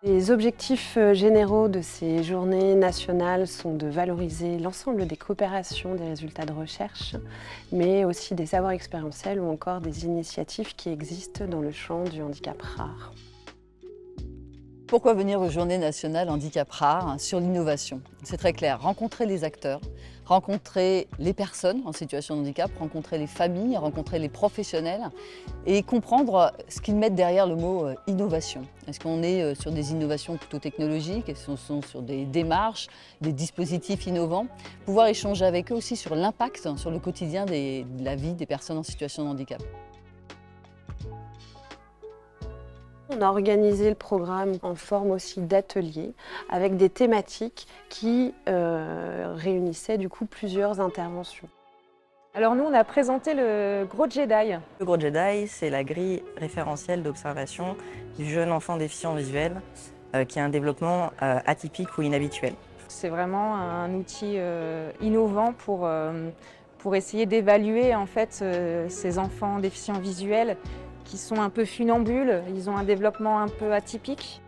Les objectifs généraux de ces journées nationales sont de valoriser l'ensemble des coopérations des résultats de recherche, mais aussi des savoirs expérientiels ou encore des initiatives qui existent dans le champ du handicap rare. Pourquoi venir aux Journées nationales handicap rare sur l'innovation? C'est très clair, rencontrer les acteurs, rencontrer les personnes en situation de handicap, rencontrer les familles, rencontrer les professionnels et comprendre ce qu'ils mettent derrière le mot innovation. Est-ce qu'on est sur des innovations plutôt technologiques? Est-ce qu'on est sur des démarches, des dispositifs innovants? Pouvoir échanger avec eux aussi sur l'impact sur le quotidien de la vie des personnes en situation de handicap. On a organisé le programme en forme aussi d'ateliers avec des thématiques qui réunissaient du coup plusieurs interventions. Alors nous, on a présenté le Gros Jedi. Le Gros Jedi, c'est la grille référentielle d'observation du jeune enfant déficient visuel qui a un développement atypique ou inhabituel. C'est vraiment un outil innovant pour essayer d'évaluer en fait ces enfants déficients visuels qui sont un peu funambules, ils ont un développement un peu atypique.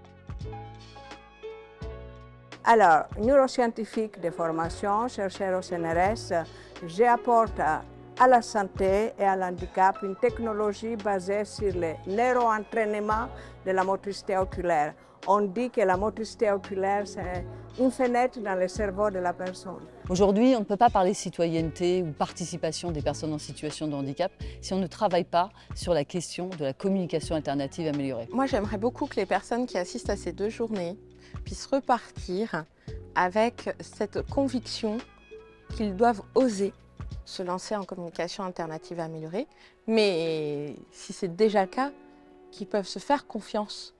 Alors, neuroscientifique de formation, chercheur au CNRS, j'apporte à la santé et à l'handicap une technologie basée sur le neuroentraînement de la motricité oculaire. On dit que la motricité oculaire, c'est une fenêtre dans le cerveau de la personne. Aujourd'hui, on ne peut pas parler citoyenneté ou participation des personnes en situation de handicap si on ne travaille pas sur la question de la communication alternative améliorée. Moi, j'aimerais beaucoup que les personnes qui assistent à ces 2 journées puissent repartir avec cette conviction qu'ils doivent oser se lancer en communication alternative améliorée, mais si c'est déjà le cas, qu'ils peuvent se faire confiance.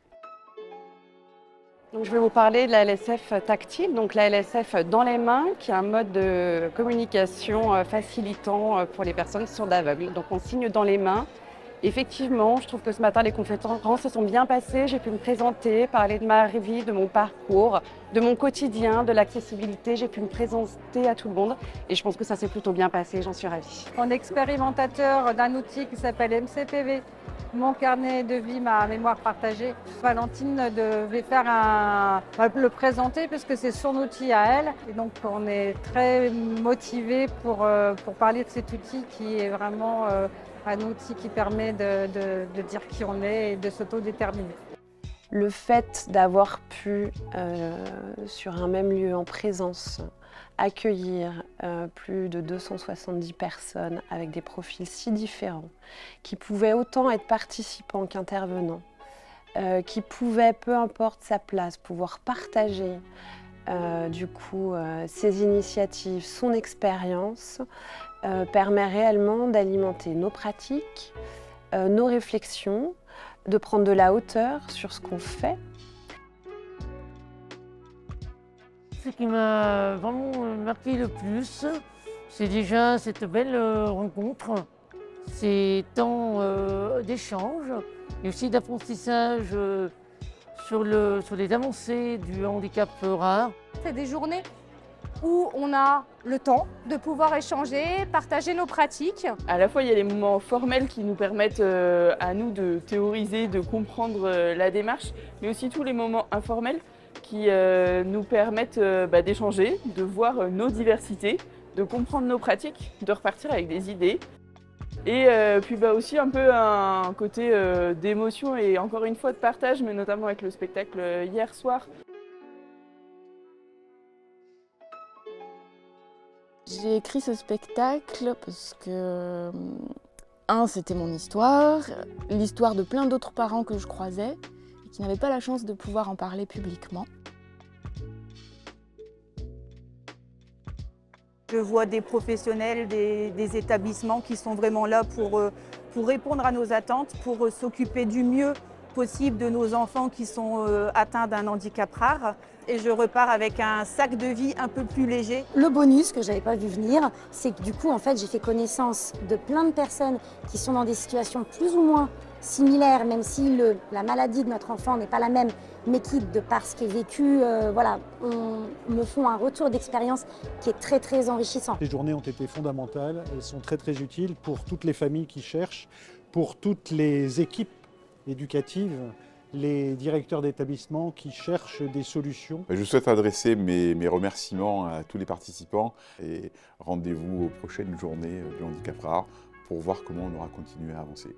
Donc, je vais vous parler de la LSF tactile, donc la LSF dans les mains, qui est un mode de communication facilitant pour les personnes qui sont aveugles. Donc on signe dans les mains. Effectivement, je trouve que ce matin, les conférences se sont bien passées. J'ai pu me présenter, parler de ma vie, de mon parcours, de mon quotidien, de l'accessibilité. J'ai pu me présenter à tout le monde et je pense que ça s'est plutôt bien passé, j'en suis ravie. On est expérimentateur d'un outil qui s'appelle MCPV, mon carnet de vie, ma mémoire partagée. Valentine devait le présenter parce que c'est son outil à elle. Et donc on est très motivés pour parler de cet outil qui est vraiment un outil qui permet de dire qui on est et de s'autodéterminer. Le fait d'avoir pu, sur un même lieu en présence, accueillir plus de 270 personnes avec des profils si différents, qui pouvaient autant être participants qu'intervenants, qui pouvaient, peu importe sa place, pouvoir partager ses initiatives, son expérience, permet réellement d'alimenter nos pratiques, nos réflexions, de prendre de la hauteur sur ce qu'on fait. Ce qui m'a vraiment marqué le plus, c'est déjà cette belle rencontre, ces temps d'échange et aussi d'apprentissage sur les avancées du handicap rare. C'est des journées où on a le temps de pouvoir échanger, partager nos pratiques. À la fois, il y a les moments formels qui nous permettent à nous de théoriser, de comprendre la démarche, mais aussi tous les moments informels qui nous permettent d'échanger, de voir nos diversités, de comprendre nos pratiques, de repartir avec des idées. Et puis aussi un peu un côté d'émotion et encore une fois de partage, mais notamment avec le spectacle hier soir. J'ai écrit ce spectacle parce que, c'était mon histoire, l'histoire de plein d'autres parents que je croisais et qui n'avaient pas la chance de pouvoir en parler publiquement. Je vois des professionnels, des établissements qui sont vraiment là pour répondre à nos attentes, pour s'occuper du mieux possible de nos enfants qui sont atteints d'un handicap rare. Et je repars avec un sac de vie un peu plus léger. Le bonus que je n'avais pas vu venir, c'est que du coup, en fait, j'ai fait connaissance de plein de personnes qui sont dans des situations plus ou moins similaires, même si la maladie de notre enfant n'est pas la même, mais qui, de par ce qui est vécu, me font un retour d'expérience qui est très, très enrichissant. Les journées ont été fondamentales, elles sont très, très utiles pour toutes les familles qui cherchent, pour toutes les équipes éducatives les directeurs d'établissement qui cherchent des solutions. Je souhaite adresser mes remerciements à tous les participants et rendez-vous aux prochaines journées du handicap rare pour voir comment on aura continué à avancer.